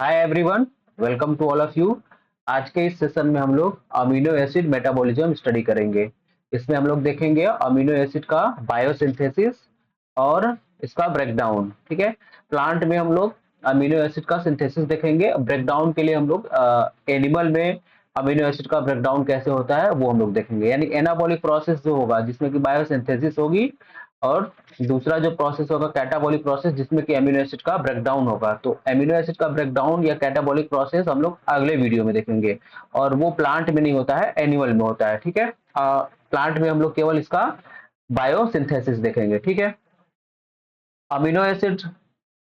Hi everyone, welcome to all of you. आज के इस सेशन में हम लोग अमीनो एसिड मेटाबॉलिज्म स्टडी करेंगे। इसमें हम लोग देखेंगे अमीनो एसिड का बायोसिंथेसिस और इसका ब्रेकडाउन। ठीक है, प्लांट में हम लोग अमीनो एसिड का सिंथेसिस देखेंगे। ब्रेकडाउन के लिए हम लोग एनिमल में अमीनो एसिड का ब्रेकडाउन कैसे होता है वो हम लोग देखेंगे, यानी एनाबॉलिक प्रोसेस जो होगा जिसमें कि बायोसिंथेसिस होगी, और दूसरा जो प्रोसेस होगा कैटाबॉलिक प्रोसेस जिसमें कि अमीनो एसिड का ब्रेकडाउन होगा। तो अमीनो एसिड का ब्रेकडाउन या कैटाबॉलिक प्रोसेस हम लोग अगले वीडियो में देखेंगे, और वो प्लांट में नहीं होता है, एनिमल में होता है। ठीक है, प्लांट में हम लोग केवल इसका बायोसिंथेसिस देखेंगे। ठीक है, अमीनो एसिड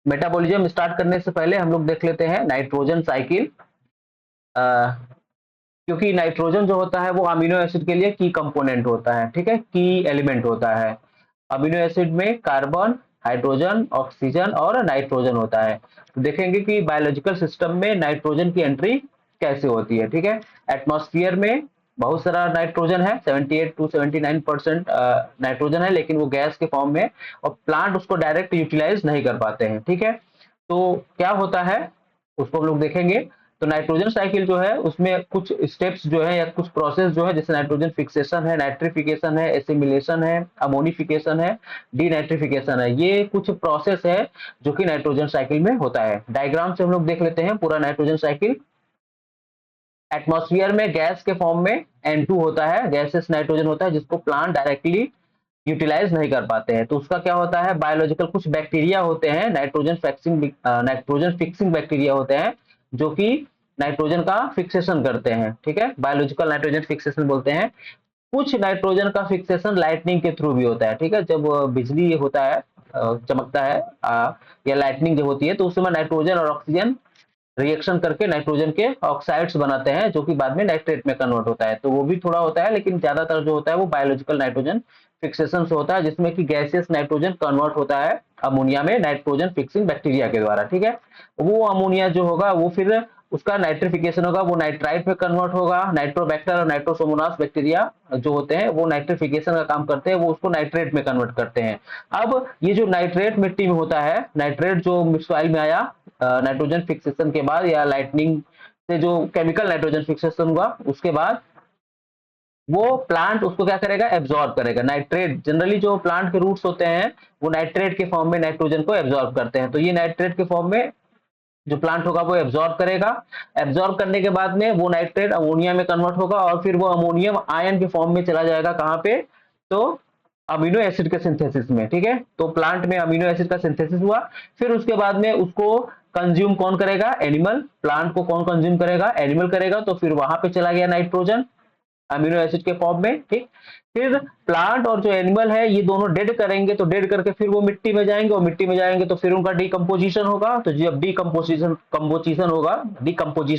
मेटाबॉलिज्म स्टार्ट करने से पहले हम लोग देख लेते हैं नाइट्रोजन साइकिल। क्योंकि नाइट्रोजन जो होता है वो अमीनो एसिड के लिए की कंपोनेंट होता है। ठीक है, की एलिमेंट होता है। अमीनो एसिड में कार्बन, हाइड्रोजन, ऑक्सीजन और नाइट्रोजन होता है। तो देखेंगे कि बायोलॉजिकल सिस्टम में नाइट्रोजन की एंट्री कैसे होती है। ठीक है, एटमॉस्फेयर में बहुत सारा नाइट्रोजन है, 78 टू 79% नाइट्रोजन है, लेकिन वो गैस के फॉर्म में, और प्लांट उसको डायरेक्ट यूटिलाइज नहीं कर पाते हैं। ठीक है, तो क्या होता है उसको हम लोग देखेंगे। तो नाइट्रोजन साइकिल जो है उसमें कुछ स्टेप्स जो है या कुछ प्रोसेस जो है, जैसे नाइट्रोजन फिक्सेशन है, नाइट्रिफिकेशन है, एसिमिलेशन है, अमोनिफिकेशन है, डीनाइट्रिफिकेशन है। ये कुछ प्रोसेस है जो कि नाइट्रोजन साइकिल में होता है। डायग्राम से हम लोग देख लेते हैं पूरा नाइट्रोजन साइकिल। एटमॉस्फेयर में गैस के फॉर्म में N2 होता है, गैसेस नाइट्रोजन होता है, जिसको प्लांट डायरेक्टली यूटिलाइज नहीं कर पाते हैं। तो उसका क्या होता है, बायोलॉजिकल कुछ बैक्टीरिया होते हैं, नाइट्रोजन फिक्सिंग बैक्टीरिया होते हैं, जो कि नाइट्रोजन का फिक्सेशन करते हैं। ठीक है, बायोलॉजिकल नाइट्रोजन फिक्सेशन बोलते हैं। कुछ नाइट्रोजन का फिक्सेशन लाइटनिंग के थ्रू भी होता है। ठीक है, जब बिजली होता है, चमकता है, या लाइटनिंग जब होती है, तो उस समय नाइट्रोजन और ऑक्सीजन रिएक्शन करके नाइट्रोजन के ऑक्साइड्स बनाते हैं, जो कि बाद में नाइट्रेट में कन्वर्ट होता है। तो वो भी थोड़ा होता है, लेकिन ज्यादातर जो होता है वो बायोलॉजिकल नाइट्रोजन फिक्सेशन से होता है, जिसमें कि गैसियस नाइट्रोजन कन्वर्ट होता है अमोनिया में नाइट्रोजन फिक्सिंग बैक्टीरिया के द्वारा। ठीक है, वो अमोनिया जो होगा वो फिर उसका नाइट्रिफिकेशन होगा, वो नाइट्राइट में कन्वर्ट होगा। नाइट्रोबैक्टर और नाइट्रोसोमोनास बैक्टीरिया जो होते हैं वो नाइट्रिफिकेशन का काम करते हैं, वो उसको नाइट्रेट में कन्वर्ट करते हैं। अब ये जो नाइट्रेट मिट्टी में होता है, नाइट्रेट जो सॉइल में आया नाइट्रोजन फिक्सेशन के बाद, या लाइटनिंग से जो केमिकल नाइट्रोजन फिक्सेशन हुआ उसके बाद, वो प्लांट उसको क्या करेगा, एब्जॉर्ब करेगा। नाइट्रेट जनरली जो प्लांट के रूट्स होते हैं वो नाइट्रेट के फॉर्म में नाइट्रोजन को एब्जॉर्ब करते हैं। तो ये नाइट्रेट के फॉर्म में जो प्लांट होगा वो एब्जॉर्ब करेगा। एब्जॉर्ब करने के बाद में वो नाइट्रेट अमोनिया में कन्वर्ट होगा, और फिर वो अमोनियम आयन के फॉर्म में चला जाएगा कहाँ पे, तो अमीनो एसिड के सिंथेसिस में। ठीक है, तो प्लांट में अमीनो एसिड का सिंथेसिस हुआ। फिर उसके बाद में उसको कंज्यूम कौन करेगा, एनिमल। प्लांट को कौन कंज्यूम करेगा, एनिमल करेगा। तो फिर वहां पे चला गया नाइट्रोजन अमीनो एसिड के फॉर्म में। ठीक, फिर प्लांट और जो एनिमल है ये दोनों डेड करेंगे, तो डेड करके फिर वो मिट्टी में जाएंगे, और मिट्टी में जाएंगे तो फिर उनका डिकम्पोजिशन होगा। तो जब डिकम्पोजिशन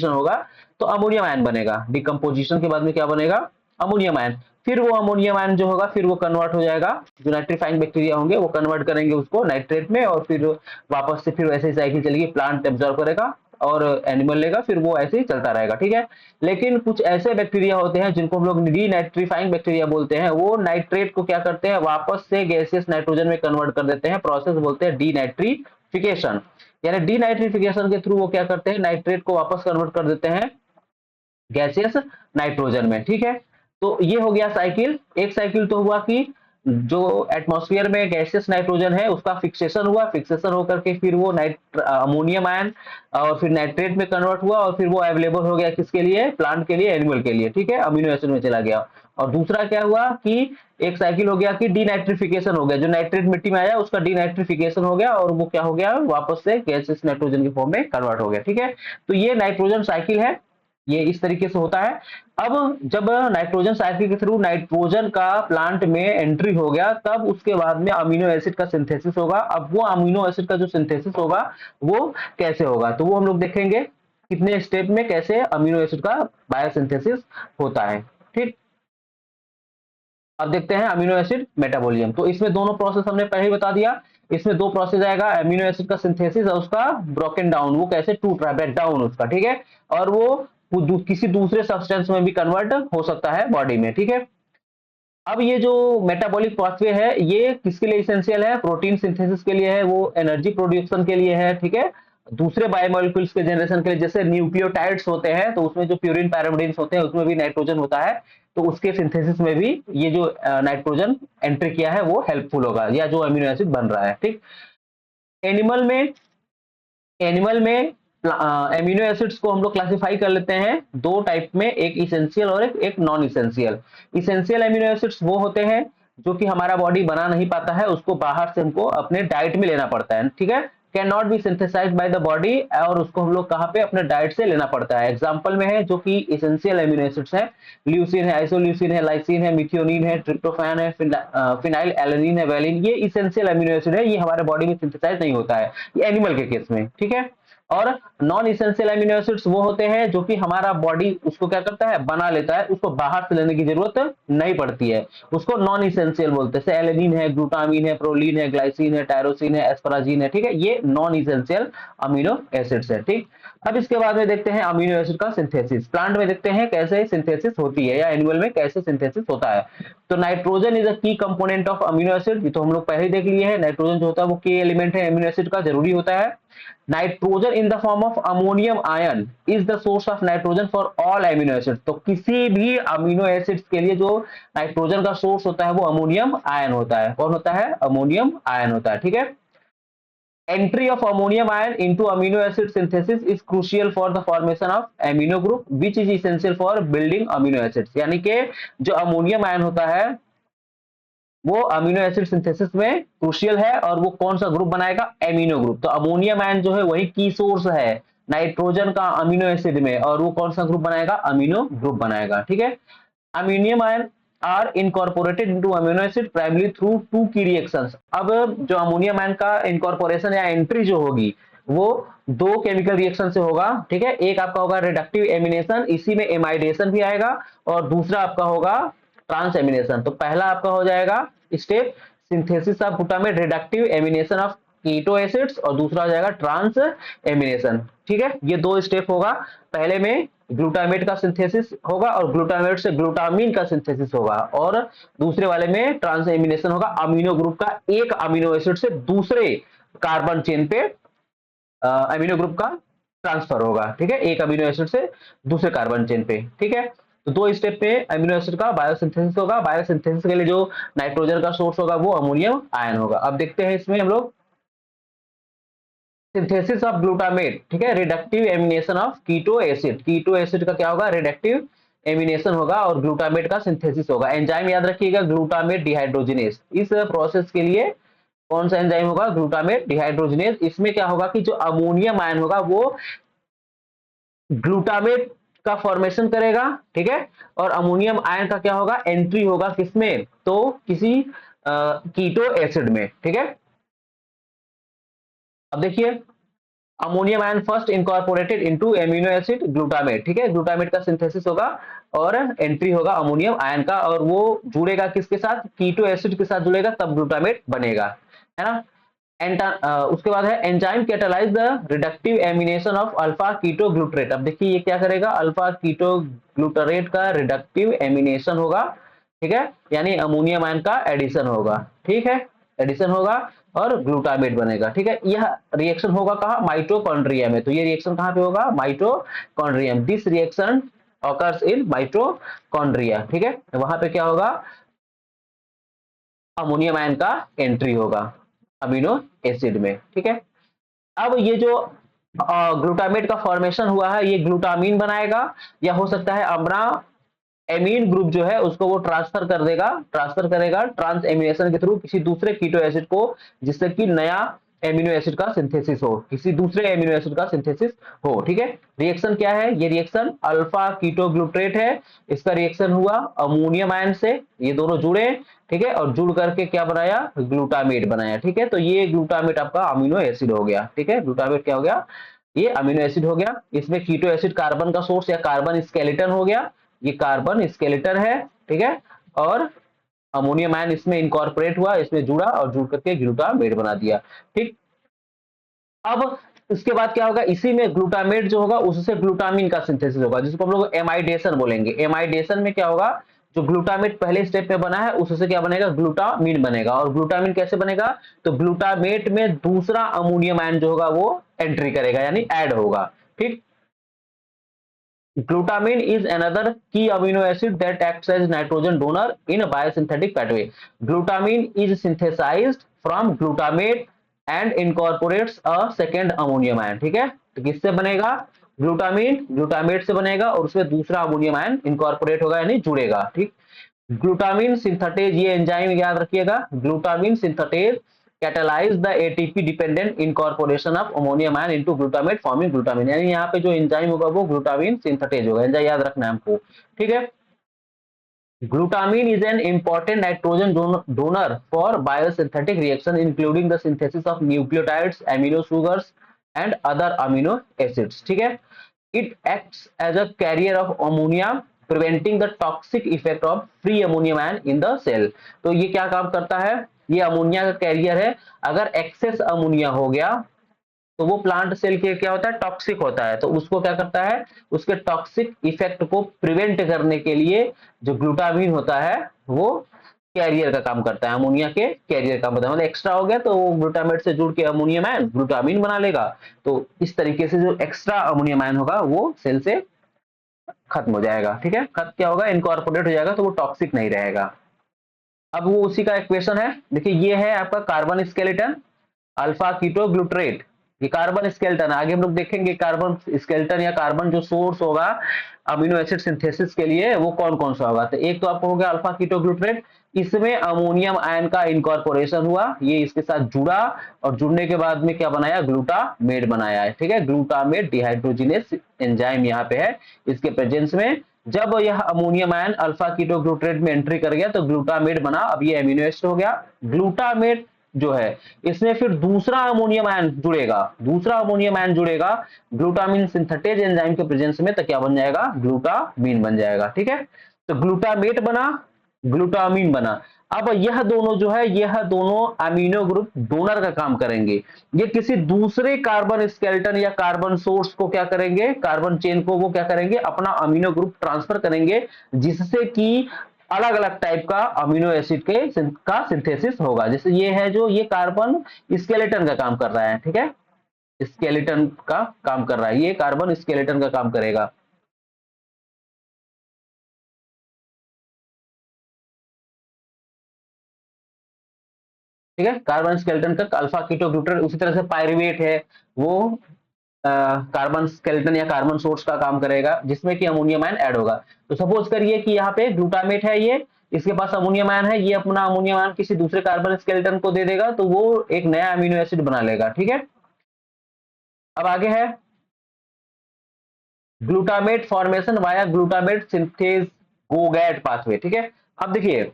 होगा तो अमोनियम आयन बनेगा। डिकम्पोजिशन के बाद में क्या बनेगा, अमोनियम आयन। फिर वो अमोनियम आयन जो होगा फिर वो कन्वर्ट हो जाएगा, जो नाइट्रीफाइंग बैक्टीरिया होंगे वो कन्वर्ट करेंगे उसको नाइट्रेट में, और फिर वापस से फिर वैसे ही साइकिल चलेगी। प्लांट एब्जॉर्ब करेगा और एनिमल लेगा, फिर वो ऐसे ही चलता रहेगा। ठीक है, लेकिन कुछ ऐसे बैक्टीरिया होते हैं जिनको हम लोग डीनाइट्रीफाइंग बैक्टीरिया बोलते हैं। वो नाइट्रेट को क्या करते हैं, वापस से गैसियस नाइट्रोजन में कन्वर्ट कर देते हैं। प्रोसेस बोलते हैं डीनाइट्रिफिकेशन। यानी डीनाइट्रिफिकेशन के थ्रू वो क्या करते हैं, नाइट्रेट को वापस कन्वर्ट कर देते हैं गैसियस नाइट्रोजन में। ठीक है, तो ये हो गया साइकिल। एक साइकिल तो हुआ कि जो एटमॉस्फेयर में गैसियस नाइट्रोजन है उसका फिक्सेशन हुआ, फिक्सेशन होकर के फिर वो अमोनियम आयन और फिर नाइट्रेट में कन्वर्ट हुआ, और फिर वो अवेलेबल हो गया किसके लिए, प्लांट के लिए, एनिमल के लिए। ठीक है, अमीनो एसिड में चला गया। और दूसरा क्या हुआ कि एक साइकिल हो गया कि डीनाइट्रिफिकेशन हो गया, जो नाइट्रेट मिट्टी में आया उसका डीनाइट्रिफिकेशन हो गया, और वो क्या हो गया, वापस से गैसियस नाइट्रोजन के फॉर्म में कन्वर्ट हो गया। ठीक है, तो ये नाइट्रोजन साइकिल है, ये इस तरीके से होता है। अब जब नाइट्रोजन साइकिल के थ्रू नाइट्रोजन का प्लांट में एंट्री हो गया, तब उसके बाद में अमीनो एसिड का सिंथेसिस होगा। अब वो अमीनो एसिड का जो सिंथेसिस होगा वो कैसे होगा, तो वो हम लोग देखेंगे कितने स्टेप में कैसे अमीनो एसिड का बायोसिंथेसिस होता है। ठीक, अब देखते हैं अमीनो एसिड मेटाबॉलिज्म। तो इसमें दोनों प्रोसेस हमने पहले ही बता दिया। इसमें दो प्रोसेस आएगा, अमीनो एसिड का सिंथेसिस और उसका ब्रोकन डाउन, वो कैसे टूट रहा है, ब्रेक डाउन उसका। ठीक है, और वो किसी दूसरे सब्सटेंस में भी कन्वर्ट हो सकता है बॉडी में। ठीक है, अब ये जो मेटाबॉलिक पाथवे है ये किसके लिए इसेंशियल है, प्रोटीन सिंथेसिस के लिए है, वो एनर्जी प्रोड्यूक्शन के लिए है। ठीक है, दूसरे बायोमोलिक्यूल्स के जनरेशन के लिए, जैसे न्यूक्लियोटाइड्स होते हैं तो उसमें जो प्यूरिन पैरामिडिन्स होते हैं उसमें भी नाइट्रोजन होता है, तो उसके सिंथेसिस में भी ये जो नाइट्रोजन एंट्री किया है वो हेल्पफुल होगा, या जो अमीनो एसिड बन रहा है। ठीक। एनिमल में एनिमल में एमिनो एसिड्स को हम लोग क्लासिफाई कर लेते हैं दो टाइप में, एक इसेंशियल और एक non essential. Essential amino acids वो होते हैं जो कि हमारा बॉडी बना नहीं पाता है, उसको बाहर से हमको अपने डाइट में लेना पड़ता है। ठीक है, can not be synthesize by the body, और उसको हम लोग कहाँ पे अपने डाइट से लेना पड़ता है। एग्जाम्पल में है जो कि इसेंशियल एमिनो एसिड्स है, ल्यूसिन है, आइसोल्यूसिन है, लाइसिन है, मिथियोनिन है, ट्रिप्टोफैन है, फिनाइल एलानिन है, वैलिन, ये इसेंशियल एमिनो एसिड है, ये हमारे बॉडी में सिंथेसाइज नहीं होता है, ये एनिमल के केस में। ठीक है। और नॉन इसेंशियल एमिनो एसिड्स वो होते हैं जो कि हमारा बॉडी उसको क्या करता है, बना लेता है, उसको बाहर से लेने की जरूरत नहीं पड़ती है, उसको नॉन इसेंशियल बोलते हैं। जैसे एलेनिन है, ग्लूटामिन है, प्रोलीन है, ग्लाइसिन है, टायरोसिन है, एस्पराजीन है। ठीक है, ये नॉन इसेंशियल अमीनो एसिड्स है। ठीक। अब इसके बाद में देखते हैं अमीनो एसिड का सिंथेसिस। प्लांट में देखते हैं कैसे सिंथेसिस होती है, या एनिमल में कैसे सिंथेसिस होता है। तो नाइट्रोजन इज अ की कंपोनेंट ऑफ अमीनो एसिड, ये तो हम लोग पहले ही देख लिए हैं। नाइट्रोजन जो होता है वो की एलिमेंट है अमीनो एसिड का, जरूरी होता है। Nitrogen in the form of ammonium ion is the source of nitrogen for all amino acid, तो किसी भी अमीनो एसिड्स के लिए जो नाइट्रोजन का सोर्स होता है वो अमोनियम आयन होता है। कौन होता है? अमोनियम आयन होता है। ठीक है। Entry of ammonium ion into amino acid synthesis is crucial for the formation of amino group which is essential for building amino acids, यानी कि जो अमोनियम आयन होता है वो अमीनो एसिड सिंथेसिस में क्रूशियल है, और वो कौन सा ग्रुप बनाएगा? Amino group. तो अमोनियम आयन जो है वही की सोर्स है नाइट्रोजन का अमीनो एसिड में, और वो कौन सा ग्रुप बनाएगा? अमीनो ग्रुप बनाएगा। ठीक है। Ammonium ion are incorporated into amino acid primary through two key reactions. अब जो अमोनियम आयन का इनकॉर्पोरेशन या एंट्री जो होगी वो दो केमिकल रिएक्शन से होगा। ठीक है, एक आपका होगा रिडक्टिव एमिनेशन, इसी में एमाइडेशन भी आएगा, और दूसरा आपका होगा ट्रांस एमिनेशन। तो पहला आपका हो जाएगा step synthesis of glutamate reductive amination of keto acids, और दूसरा हो जाएगा ट्रांस एमिनेशन। ठीक है, ये दो स्टेप होगा। पहले में ग्लूटामेट का सिंथेसिस होगा और ग्लूटामेट से ग्लूटामीन का सिंथेसिस होगा, और दूसरे वाले में ट्रांस एमिनेशन होगा, अमीनो ग्रुप का एक अमीनो एसिड से दूसरे कार्बन चेन पे अमीनो ग्रुप का ट्रांसफर होगा। ठीक है, एक अमीनो एसिड से दूसरे कार्बन चेन पे। ठीक है, तो दो स्टेप पे अमीनो एसिड का बायोसिंथेसिस होगा। बायोसिंथेसिस के लिए जो नाइट्रोजन का सोर्स होगा वो अमोनियम आयन होगा। अब देखते हैं इसमें हम लोग सिंथेसिस ऑफ ग्लूटामेट। ठीक है, reductive amination of keto acid. Keto acid का क्या होगा? रिडक्टिव एमिनेशन होगा, और ग्लूटामेट का सिंथेसिस होगा। एंजाइम याद रखिएगा, ग्लूटामेट डिहाइड्रोजिनेज। इस प्रोसेस के लिए कौन सा एंजाइम होगा? Glutamate dehydrogenase. इसमें क्या होगा कि जो अमोनियम आयन होगा वो ग्लूटामेट का फॉर्मेशन करेगा। ठीक है, और अमोनियम आयन का क्या होगा? एंट्री होगा किसमें? तो किसी कीटो एसिड में। ठीक है, अब देखिए ammonium ion first incorporated into amino acid glutamate. ठीक है, ग्लूटामेट का सिंथेसिस होगा और एंट्री होगा अमोनियम आयन का, और वो जुड़ेगा किसके साथ? कीटो एसिड के साथ जुड़ेगा, तब ग्लूटामेट बनेगा, है ना। उसके बाद है enzyme catalyze the reductive amination of alpha keto glutarate. अब देखिए ये क्या करेगा? अल्फा कीटो ग्लूटरेट का रिडक्टिव एमिनेशन होगा। ठीक है, यानी अमोनियम आयन का एडिशन होगा। ठीक है, एडिशन होगा और ग्लूटामेट बनेगा। ठीक है, यह रिएक्शन होगा कहाँ? माइटोकॉन्ड्रिया में। तो ये रिएक्शन कहाँ पे होगा? Mitochondria. This reaction occurs in mitochondria. ठीक है, वहां पे क्या होगा? अमोनियम आयन का एंट्री होगा अमीनो एसिड में। ठीक है, अब ये जो ग्लूटामेट का फॉर्मेशन हुआ है ये ग्लूटामीन बनाएगा, या हो सकता है अमरा एमीन ग्रुप जो है उसको वो ट्रांसफर करेगा ट्रांस एमिनेशन के थ्रू किसी दूसरे कीटो एसिड को, जिससे कि नया एमिनो एसिड का सिंथेसिस हो, किसी दूसरे एमिनो एसिड का सिंथेसिस हो। ठीक है, रिएक्शन क्या है? ये रिएक्शन अल्फा कीटो ग्लूट्रेट है, इसका रिएक्शन हुआ अमोनियम आयन से, ये दोनों जुड़े। ठीक है, और जुड़ करके क्या बनाया? ग्लूटामेट बनाया। ठीक है, तो ये ग्लूटामेट आपका अमीनो एसिड हो गया। ठीक है, ग्लूटामेट क्या हो गया? ये अमीनो एसिड हो गया। इसमें कीटो एसिड कार्बन का सोर्स या कार्बन स्केलेटन हो गया, ये कार्बन स्केलेटन है। ठीक है, और अमोनियम आयन इसमें इनकॉर्पोरेट हुआ, इसमें जुड़ा और जुड़ करके ग्लूटामेट बना दिया। ठीक, अब इसके बाद क्या होगा? इसी में ग्लूटामेट जो होगा उससे ग्लूटामिन का सिंथेसिस होगा, जिसको हम लोग एमाइडेशन बोलेंगे। एमाइडेशन में क्या होगा? जो ग्लूटामेट पहले स्टेप में बना है उससे क्या बनेगा, ग्लूटामीन बनेगा। और ग्लूटामीन कैसे बनेगा, तो ग्लूटामेट में दूसरा अमोनियम आयन जो होगा वो एंट्री करेगा यानी ऐड होगा। ठीक, glutamine is another key amino acid that acts as nitrogen donor in a biosynthetic pathway. Glutamine is synthesized from glutamate and incorporates a second ammonium ion. ठीक है, तो किससे बनेगा, ग्लूटामीन ग्लूटामेट से बनेगा और उसमें दूसरा अमोनियम आयन इनकॉर्पोरेट होगा यानी जुड़ेगा। ठीक, ग्लूटामिन सिंथेटेज, ये एंजाइम याद रखिएगा, glutamine synthetase catalyse the ATP dependent incorporation of ammonium ion into glutamate forming glutamine, यानी यहाँ पे जो एंजाइम होगा वो ग्लूटामिन सिंथेटेज होगा, एंजाइम याद रखना है हमको। ठीक है, glutamine is an important nitrogen donor for biosynthetic reaction including the synthesis of nucleotides, amino sugars and other amino acids. ठीक है, it acts as a carrier of ammonia preventing the toxic effect of free ammonium ion in the cell। तो ये क्या काम करता है, ये ammonia का कैरियर है। अगर एक्सेस अमोनिया हो गया तो वो प्लांट सेल के क्या होता है, टॉक्सिक होता है, तो उसको क्या करता है, उसके टॉक्सिक इफेक्ट को प्रिवेंट करने के लिए जो ग्लूटामिन होता है वो कैरियर का काम करता है, अमोनिया के कैरियर का मतलब एक्स्ट्रा हो गया तो वो ग्लूटामेट से जुड़ के अमोनियम आयन ग्लूटामिन बना लेगा। तो इस तरीके से जो एक्स्ट्रा अमोनियम आयन होगा वो सेल से खत्म हो जाएगा। ठीक है, खत्म क्या होगा, इनकॉर्पोरेट हो जाएगा, तो वो टॉक्सिक नहीं रहेगा। अब वो उसी का इक्वेशन है, देखिए ये है आपका कार्बन स्केलेटन अल्फा कीटो ग्लूट्रेट, ये कार्बन स्केलेटन। आगे हम लोग देखेंगे कार्बन स्केलेटन या कार्बन जो सोर्स होगा अमीनो एसिड सिंथेसिस के लिए वो कौन कौन सा होगा। तो एक तो आपको हो गया अल्फा कीटो ग्लूट्रेट, इसमें अमोनियम आयन का इनकॉर्पोरेशन हुआ, ये इसके साथ जुड़ा और जुड़ने के बाद में क्या बनाया, ग्लूटामेट बनाया है। ठीक है, ग्लूटामेट डिहाइड्रोजिनेस एंजाइम यहाँ पे है, इसके प्रेजेंस में जब यह अमोनियम आयन अल्फा कीटो ग्लूट्रेट में एंट्री कर गया तो ग्लूटामेट बना, अब ये एमिनो एसिड हो गया। ग्लूटामेट जो है इसमें फिर दूसरा अमोनियम आयन जुड़ेगा, दूसरा अमोनियम आयन जुड़ेगा ग्लूटामिन सिंथेटेज एंजाइम के प्रेजेंस में, तो क्या बन जाएगा, ग्लूटामीन बन जाएगा। ठीक है, तो ग्लूटामेट बना, ग्लूटामीन बना। अब यह दोनों जो है, यह दोनों अमीनो ग्रुप डोनर का काम करेंगे, ये किसी दूसरे कार्बन स्केलेटन या कार्बन सोर्स को क्या करेंगे, कार्बन चेन को वो क्या करेंगे, अपना अमीनो ग्रुप ट्रांसफर करेंगे, जिससे कि अलग अलग टाइप का अमीनो एसिड के का सिंथेसिस होगा। जैसे ये है जो ये कार्बन स्केलेटन का काम कर रहा है। ठीक है, स्केलेटन का काम कर रहा है, ये कार्बन स्केलेटन का काम करेगा। ठीक है, कार्बन स्केलेटन का अल्फा कीटो ग्लूट्रेट, उसी तरह से पायरुवेट है वो कार्बन स्केलेटन या कार्बन सोर्स का काम करेगा जिसमें कि अमोनियम आयन ऐड होगा। तो सपोज करिए कि यहाँ पे ग्लूटामेट है, ये इसके पास अमोनियम आयन है, ये अपना अमोनियम आयन किसी दूसरे कार्बन स्केलेटन को दे देगा तो वो एक नया अमीनो एसिड बना लेगा। ठीक है, अब आगे है glutamate formation via glutamate synthase GOGAT pathway. ठीक है, अब देखिए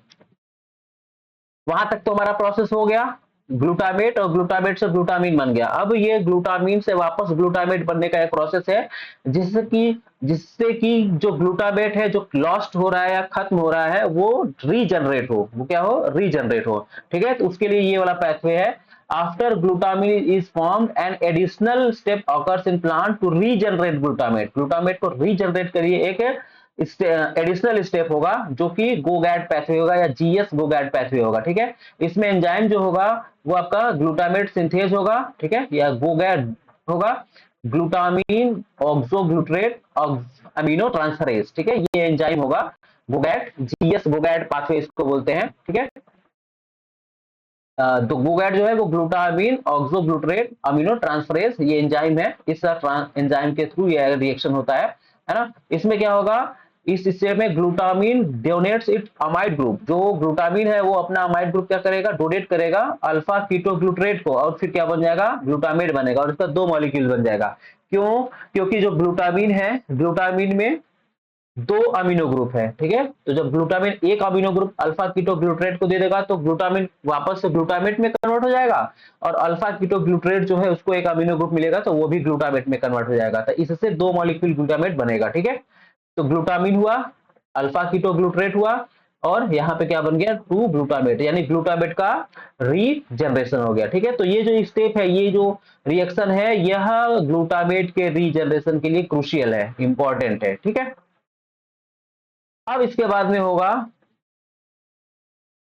वहां तक तो हमारा प्रोसेस हो गया, ग्लूटामेट और ग्लूटामेट से ग्लूटामीन बन गया। अब ये ग्लूटामीन से वापस ग्लूटामेट बनने का एक प्रोसेस है जिससे कि जो ग्लूटामेट है जो लॉस्ट हो रहा है या खत्म हो रहा है वो रीजनरेट हो, वो क्या हो, रीजनरेट हो। ठीक है, तो उसके लिए ये वाला पाथवे है, after glutamine is formed an additional step occurs in plant to regenerate glutamate, glutamate को रीजनरेट करिए एक एडिशनल स्टेप होगा जो कि गोगैट पैथवे होगा या जीएस गोगैट पैथवे होगा। ठीक है, इसमें एंजाइम जो होगा वो आपका ग्लूटामेट सिंथेज होगा। ठीक है, या गोगैट होगा, ग्लूटामीन ऑक्सोग्लूट्रेट अमीनो ट्रांसफरेज। ठीक है, ये एंजाइम होगा गोगैट, जीएस गोगैट पाथवे इसको बोलते हैं। ठीक है, तो गोगैट जो है वो ग्लूटामीन ऑक्सोग्लूट्रेट अमीनो ट्रांसफरेज ये एंजाइम है, इस एंजाइम के थ्रू ये रिएक्शन होता है ना। इसमें क्या होगा, इस स्टेप में glutamine donates it amide group, जो ग्लूटामीन है वो अपना अमाइड ग्रुप क्या करेगा, डोनेट करेगा अल्फा कीटोग्लूट्रेट को, और फिर क्या बन जाएगा, ग्लूटामेट बनेगा और इसका दो मॉलिक्यूल बन जाएगा। क्यों, क्योंकि जो ग्लूटामीन है, ग्लूटामीन में दो अमीनो ग्रुप है। ठीक है, तो जब ग्लूटामिन एक अमीनो ग्रुप अल्फा कीटो ग्लूट्रेट को दे देगा तो ग्लूटामिन वापस से ग्लूटामेट में कन्वर्ट हो जाएगा, और अल्फा कीटो ग्लूट्रेट जो है उसको एक अमीनो ग्रुप मिलेगा तो वो भी ग्लूटामेट में कन्वर्ट हो जाएगा, तो इससे दो मॉलिक्यूल ग्लूटामेट बनेगा। ठीक है, तो ग्लूटामिन हुआ, अल्फा कीटो ग्लूट्रेट हुआ, और यहाँ पे क्या बन गया, टू ग्लूटामेट, यानी ग्लूटामेट का रीजनरेशन हो गया। ठीक है, तो ये जो स्टेप है, ये जो रिएक्शन है, यह ग्लूटामेट के रीजनरेशन के लिए क्रूशियल है, इंपॉर्टेंट है। ठीक है, अब इसके बाद में होगा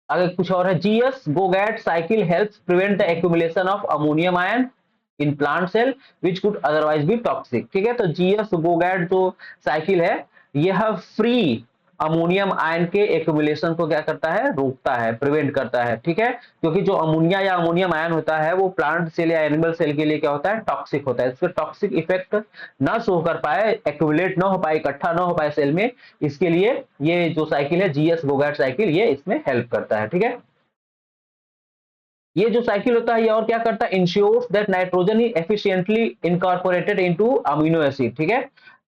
आगे कुछ और है, GS GOGAT cycle helps prevent the accumulation of ammonium ion in plant cell which could otherwise be toxic. ठीक है, तो जीएस गोगैट जो साइकिल है यह फ्री अमोनियम आयन के एक्यूमुलेशन को क्या करता है, रोकता है, प्रिवेंट करता है। ठीक है, क्योंकि जो अमोनिया या अमोनियम आयन होता है वो प्लांट सेल या एनिमल सेल के लिए क्या होता है, टॉक्सिक होता है। इसका टॉक्सिक इफेक्ट ना शो कर पाए, एक्यूमुलेट ना हो पाए, इकट्ठा ना हो पाए सेल में, इसके लिए ये जो साइकिल है जीएस गोगैट साइकिल ये इसमें हेल्प करता है। ठीक है, ये जो साइकिल होता है ये और क्या करता है, ensures that nitrogen is efficiently incorporated into amino acid. ठीक है,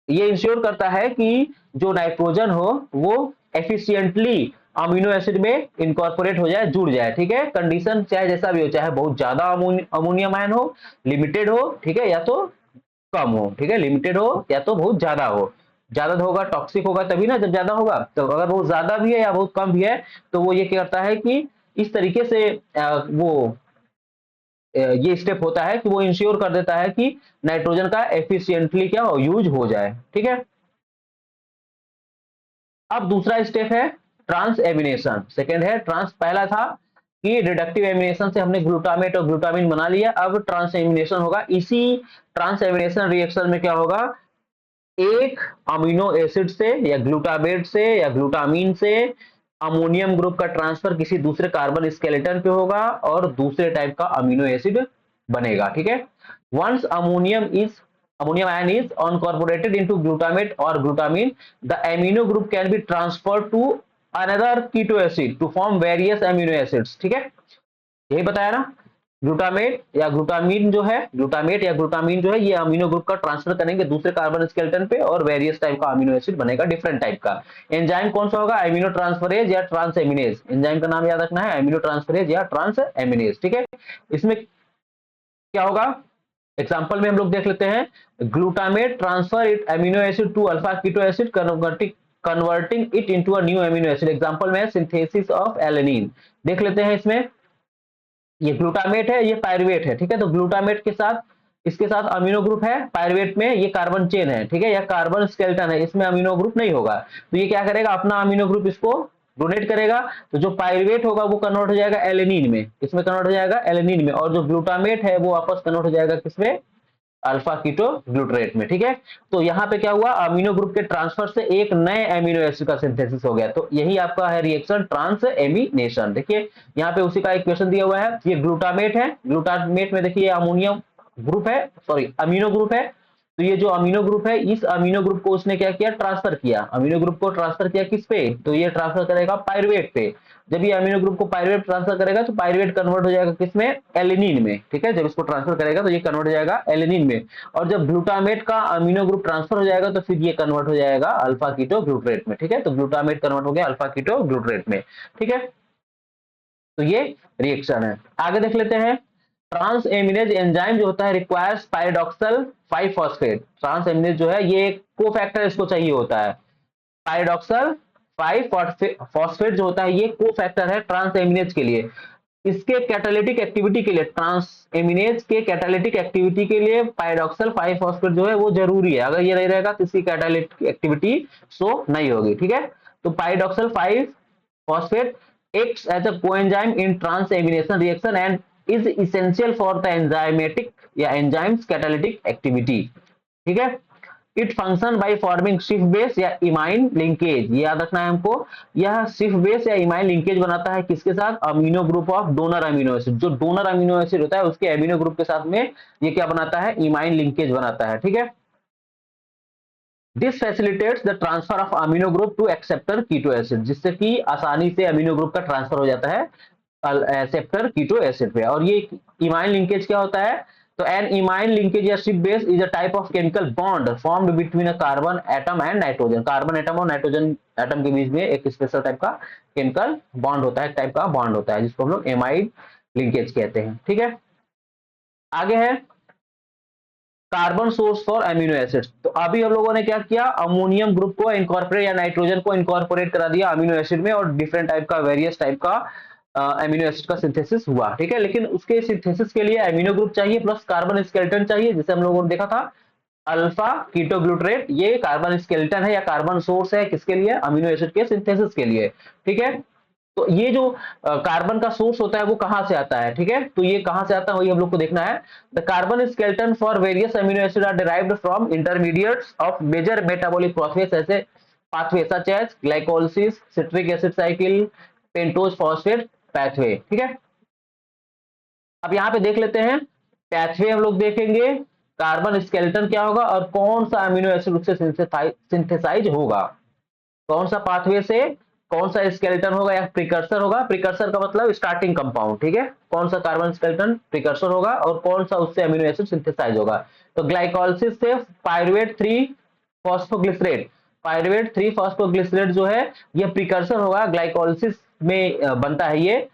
ये इंश्योर करता है कि जो नाइट्रोजन हो वो एफिशिएंटली अमीनो एसिड में इनकॉर्पोरेट हो जाए, जुड़ जाए। ठीक है, कंडीशन चाहे जैसा भी हो, चाहे बहुत ज्यादा अमोनियम आयन हो, लिमिटेड हो, ठीक है, या तो कम हो। ठीक है, लिमिटेड हो या तो बहुत ज्यादा हो। ज्यादा होगा टॉक्सिक होगा तभी ना, जब ज्यादा होगा। तो अगर बहुत ज्यादा भी है या बहुत कम भी है तो वो ये क्या करता है कि इस तरीके से वो ये स्टेप होता है कि वो इंश्योर कर देता है कि नाइट्रोजन का एफिशिएंटली क्या हो, यूज हो जाए। ठीक है, अब दूसरा स्टेप है ट्रांस एमिनेशन, सेकेंड है ट्रांस। पहला था कि रिडक्टिव एमिनेशन से हमने ग्लूटामेट और ग्लूटामिन बना लिया, अब ट्रांस एमिनेशन होगा। इसी ट्रांस एमिनेशन रिएक्शन में क्या होगा, एक अमीनो एसिड से या ग्लूटामेट से या ग्लूटामीन से अमोनियम ग्रुप का ट्रांसफर किसी दूसरे कार्बन स्केलेटन पे होगा और दूसरे टाइप का अमीनो एसिड बनेगा। ठीक है, once ammonium ion is incorporated into glutamate or glutamine, the amino group can be transferred to another keto acid to form various amino acids। ठीक है, यही बताया ना, ग्लूटामेट या ग्लूटामीन जो है, ग्लूटामेट या ग्लूटामीन जो है ये अमीनो ग्रुप का ट्रांसफर करेंगे दूसरे कार्बन स्केलेटन पे और वेरियस टाइप का अमीनो एसिड बनेगा, डिफरेंट टाइप का। एंजाइम कौन सा होगा, अमीनो ट्रांसफरेज या ट्रांस एमिनेज। एंजाइम का नाम याद रखना है, अमीनो ट्रांसफरेज या ट्रांस एमिनेज। ठीक है, इसमें क्या होगा, एग्जांपल में हम लोग देख लेते हैं, glutamate transfer it amino acid to alpha keto acid converting it into a new amino acid. Example में सिंथेसिस ऑफ एलेनिन। देख लेते हैं, इसमें ये ग्लूटामेट है, ये पायरुवेट है। ठीक है, तो ग्लूटामेट के साथ इसके साथ अमीनो ग्रुप है, पायरुवेट में ये कार्बन चेन है। ठीक है, या कार्बन स्केलेटन है, इसमें अमीनो ग्रुप नहीं होगा। तो ये क्या करेगा, अपना अमीनो ग्रुप इसको डोनेट करेगा, तो जो पायरुवेट होगा वो कन्वर्ट हो जाएगा एलेनिन में, इसमें कन्वर्ट हो जाएगा एलेनिन में, और जो ग्लूटामेट है वो वापस कन्वर्ट हो जाएगा किसमें, अल्फा कीटो ग्लूटरेट में। ठीक है, तो यहाँ पे क्या हुआ, अमीनो ग्रुप के ट्रांसफर से एक नए अमीनो एसिड का सिंथेसिस हो गया। तो यही आपका है रिएक्शन ट्रांस एमिनेशन। देखिए यहाँ पे उसी का एक क्वेश्चन दिया हुआ है, ये ग्लूटामेट है, ग्लूटामेट में देखिए अमोनियम ग्रुप है, सॉरी अमीनो ग्रुप है। तो ये जो अमीनो ग्रुप है, इस अमीनो ग्रुप को उसने क्या किया, ट्रांसफर किया। अमीनो ग्रुप को ट्रांसफर किया किस पे, तो ये ट्रांसफर करेगा पायरुवेट पे। जब ये अमीनो ग्रुप को पायरुवेट ट्रांसफर करेगा तो पायरुवेट कन्वर्ट हो जाएगा किसमें, एलेनिन में। ठीक है, जब इसको ट्रांसफर करेगा तो ये कन्वर्ट हो जाएगा एलेनिन में, और जब ग्लूटामेट का अमीनो ग्रुप ट्रांसफर हो जाएगा तो फिर ये कन्वर्ट हो जाएगा अल्फा कीटो ग्लूटरेट में। ठीक है, तो ग्लूटामेट कन्वर्ट हो गया अल्फा कीटो ग्लूटरेट में। ठीक है, तो ये रिएक्शन है। आगे देख लेते हैं, ट्रांस एमिनेज एंजाइम जो होता है रिक्वायर्स पायरोक्सल 5 फॉस्फेट। ट्रांस एमिनेज जो है ये कोफैक्टर इसको चाहिए होता है, पायरोक्सल 5 फॉस्फेट जो होता है ये कोफैक्टर है ट्रांस एमिनेज के लिए। इसके कैटालिटिक एक्टिविटी के लिए, ट्रांस एमिनेज के कैटालिटिक एक्टिविटी के लिए पायरोक्सल 5 फॉस्फेट जो है वो जरूरी है। अगर ये नहीं रहेगा तो इसकी कैटालिटिक एक्टिविटी शो नहीं होगी। ठीक है, तो पायरोक्सल 5 phosphate acts as a coenzyme in transamination reaction and is essential for the enzymatic या enzymes catalytic activity। ठीक है, it function by forming shift base या इमाइन लिंकेज। ये याद रखना है हमको, यह शिफ्ट बेस या इमाइन लिंकेज बनाता है किसके साथ, amino group of donor amino acid. जो डोनर अमीनो एसिड होता है उसके अमीनो ग्रुप के साथ में ये क्या बनाता है, इमाइन लिंकेज बनाता है। ठीक है, this facilitates the transfer of amino group to acceptor keto acid, जिससे कि आसानी से अमीनो ग्रुप का ट्रांसफर हो जाता है एक्सेप्टर कीटो एसिड पे। और ये इमाइन लिंकेज क्या होता है, तो एन इमाइन लिंकेज या shift base is a type of chemical bond formed between a carbon atom and nitrogen. Carbon atom और नाइट्रोजन एटम के बीच में एक स्पेशल टाइप का केमिकल बॉन्ड होता है, एक टाइप का बॉन्ड होता है जिसको हम लोग इमाइन लिंकेज कहते हैं। ठीक है, आगे है carbon source for amino acids. तो अभी हम लोगों ने क्या किया, अमोनियम ग्रुप को इनकॉर्पोरेट या नाइट्रोजन को इनकॉर्पोरेट करा दिया अमीनो एसिड में, और डिफरेंट टाइप का वेरियस टाइप का अमीनो एसिड का सिंथेसिस हुआ। ठीक है, लेकिन उसके सिंथेसिस के लिए अमीनो ग्रुप चाहिए प्लस कार्बन स्केलेटन चाहिए, जैसे हम लोगों ने देखा था अल्फा कीटोग्लूटरेट, ये कार्बन स्केलेटन है या कार्बन सोर्स है किसके लिए, अमीनो एसिड के सिंथेसिस के लिए। ठीक है, तो ये जो कार्बन का सोर्स होता है वो कहां से आता है, ठीक है, तो ये कहां से आता है वही हम लोग को देखना है। The carbon skeleton for various amino acid are derived from intermediates of major metabolic pathways, ऐसे pathway such as glycolysis, citric acid cycle, pentose phosphate pathway. ठीक है, अब यहाँ पे देख लेते हैं पैथवे हम लोग देखेंगे, कार्बन स्केलेटन क्या होगा और कौन सा अमीनो एसिड उससे सिंथेसाइज होगा, कौन सा पाथवे से कौन सा स्केलेटन होगा या प्रिकर्सर होगा। प्रिकर्सर का मतलब स्टार्टिंग कंपाउंड, ठीक है, कौन सा कार्बन स्केलेटन प्रिकर्सर होगा और कौन सा उससे अमीनो एसिड सिंथेसाइज होगा। तो ग्लाइकोलिसिस से पायरुवेट 3 फॉस्फोग्लिसरेट, पायरुवेट 3 फॉस्फोग्लिसरेट जो है ये प्रिकर्सर होगा, ग्लाइकोलिसिस में बनता है ये।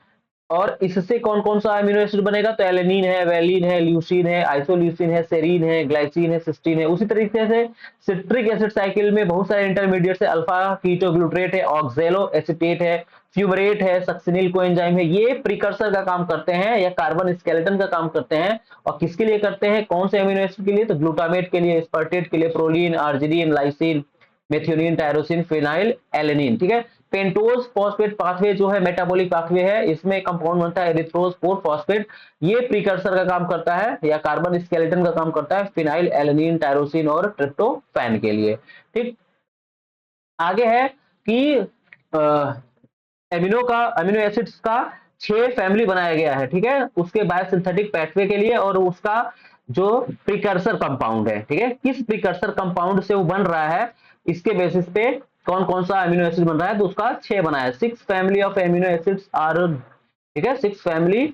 और इससे कौन कौन सा अमीनो एसिड बनेगा, तो एलेनिन है, वेलिन है, ल्यूसीन है, आइसोल्यूसिन है, सेरीन है, ग्लाइसिन है, सिस्टीन है। उसी तरीके से सिट्रिक एसिड साइकिल में बहुत सारे इंटरमीडिएट है, अल्फा कीटोग्लूटरेट है, ऑक्जेलो एसिटेट है, फ्यूमरेट है, सक्सिनिल कोएंजाइम है, ये प्रिकर्सर का काम करते हैं या कार्बन स्केलेटन का काम करते हैं। और किसके लिए करते हैं, कौन से अमीनो एसिड के लिए, तो ग्लूटामेट के लिए, एस्पार्टेट के लिए, proline, arginine, lysine, methionine, tyrosine, phenyl alanine. ठीक है, पेंटोज फॉस्फेट पाथवे जो है मेटाबॉलिक पाथवे है, इसमें कंपाउंड बनता है एरिथ्रोज 4 फॉस्फेट, ये प्रीकर्सर का काम करता है या कार्बन स्केलेटन का काम करता है फिनाइल एलेनिन, टायरोसिन और ट्रिप्टोफैन के लिए। ठीक, आगे है कि अमीनो एसिड्स का 6 फैमिली बनाया गया है, ठीक है, उसके बायोसिंथेटिक पैथवे के लिए और उसका जो प्रिकर्सर कंपाउंड है, ठीक है, किस प्रिकर्सर कंपाउंड से वो बन रहा है, इसके बेसिस पे कौन कौन सा अमीनो एसिड बन रहा है, तो उसका 6 बनाया है। 6 family of amino acids are, ठीक है, 6 family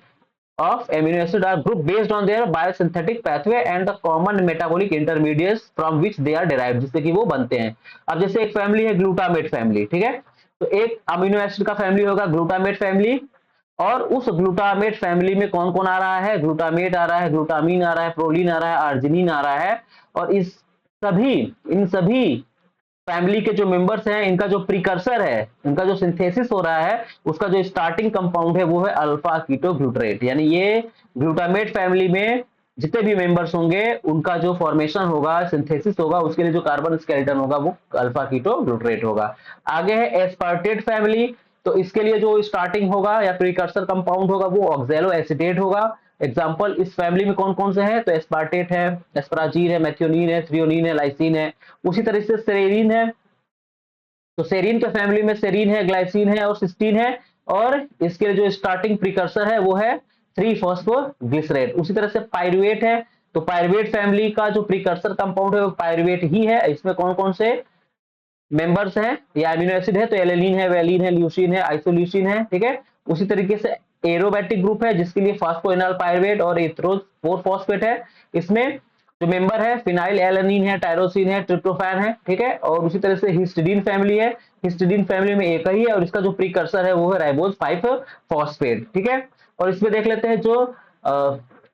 of amino acid are grouped based on their biosynthetic pathway and the common metabolic intermediates from which they are derived, जिससे कि वो बनते हैं। अब जैसे एक फैमिली है ग्लूटामेट फैमिली, ठीक है, तो एक अमीनो एसिड का फैमिली होगा ग्लूटामेट फैमिली, और उस ग्लूटामेट फैमिली में कौन कौन आ रहा है, ग्लूटामेट आ रहा है, ग्लूटामीन आ रहा है, प्रोलीन आ रहा है, आर्जिनिन आ रहा है। और इन सभी फैमिली के जो मेंबर्स हैं इनका जो प्रिकर्सर है, इनका जो सिंथेसिस हो रहा है, उसका जो स्टार्टिंग कंपाउंड है वो है अल्फा कीटोग्लूटरेट। यानी ये ग्लूटामेट फैमिली में जितने भी मेंबर्स होंगे उनका जो फॉर्मेशन होगा, सिंथेसिस होगा, उसके लिए जो कार्बन स्केलेटन होगा वो अल्फा कीटोग्लूटरेट होगा। आगे है एस्पार्टेट फैमिली, तो इसके लिए जो स्टार्टिंग होगा या प्रिकर्सर कंपाउंड होगा वो ऑक्जेलो एसिटेट होगा। एग्जाम्पल इस फैमिली में कौन कौन से हैं, तो एस्पार्टेट है, एस्पराजीन है, मेथियोनिन है, थ्रियोनिन है, लाइसिन है। उसी तरह से सेरीन है, तो सेरीन के फैमिली में सेरीन है, ग्लाइसिन है और सिस्टीन है। और इसके जो स्टार्टिंग प्रिकर्सर है वो है 3 फॉस्फोग्लिसरेट। उसी तरह से पायरुवेट है, तो पायरुवेट फैमिली का जो प्रिकर्सर कंपाउंड है वो पायरुवेट ही है। इसमें कौन कौन से मेंबर्स हैं या अमीनो एसिड है, तो एलेनिन है, वेलिन है, ल्यूसीन है, आइसोल्यूसिन है। ठीक है, उसी तरीके से एरोमेटिक ग्रुप है जिसके लिए फास्फोइनल पायरुवेट और एथ्रोज 4 फॉस्फेट है। इसमें जो मेंबर है फिनाइल एलेनिन है, टायरोसिन है, ट्रिप्टोफैन है। ठीक है, और उसी तरह से हिस्टिडीन फैमिली है, हिस्टिडीन फैमिली में एक ही है और इसका जो प्रीकर्सर है वो है राइबोज 5 फॉस्फेट। ठीक है, और इसमें देख लेते हैं जो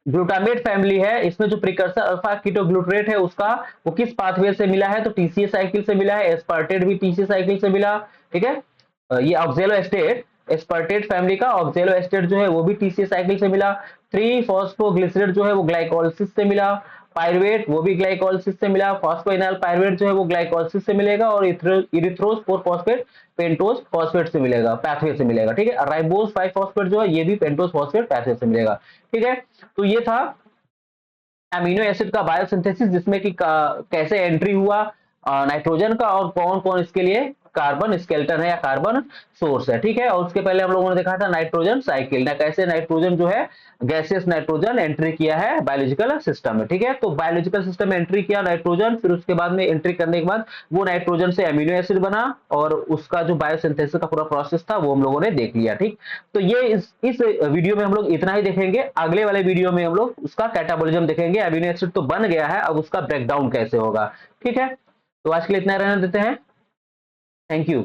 ग्लूटामेट फैमिली है, इसमें जो प्रिकर्सर अल्फा कीटोग्लूटरेट है उसका वो किस पाथवे से मिला है, तो टीसीए साइकिल से मिला है, एस्पार्टेट भी टीसीए साइकिल से मिला। ठीक है, ये ऑक्जेलो एस्टेट, एस्पार्टेट फैमिली का ऑक्जेलो एस्टेट जो है वो भी टीसीए साइकिल से मिला। 3 फॉस्फोग्लिसरेट जो है वो ग्लाइकोलिसिस से मिला, पायरुवेट वो भी ग्लाइकोलिसिस से मिला, फॉस्फोइनल पायरुवेट जो है वो ग्लाइकोलिसिस से मिलेगा, और इरिथ्रोज 4 फॉस्फेट पेंटोज फॉस्फेट से मिलेगा, पैथवे से मिलेगा। ठीक है, राइबोज 5 फॉस्फेट जो है ये भी पेंटोज फॉस्फेट पैथवे से मिलेगा। ठीक है, तो ये था अमीनो एसिड का बायोसिंथेसिस, जिसमें कि कैसे एंट्री हुआ नाइट्रोजन का और कौन कौन इसके लिए कार्बन स्केलेटन है या कार्बन सोर्स है। ठीक है, और उसके पहले हम लोगों ने देखा था नाइट्रोजन साइकिल, ना कैसे नाइट्रोजन जो है गैसियस नाइट्रोजन एंट्री किया है बायोलॉजिकल सिस्टम में। ठीक है, तो बायोलॉजिकल सिस्टम में एंट्री किया नाइट्रोजन, फिर उसके बाद में एंट्री करने के बाद वो नाइट्रोजन से अमीनो एसिड बना और उसका जो बायोसिंथेसिस का पूरा प्रोसेस था वो हम लोगों ने देख लिया। ठीक, तो ये इस वीडियो में हम लोग इतना ही देखेंगे। अगले वाले वीडियो में हम लोग उसका कैटाबॉलिज्म देखेंगे, अमीनो एसिड तो बन गया है, अब उसका ब्रेकडाउन कैसे होगा। ठीक है, तो आज के लिए इतना रहने देते हैं। Thank you.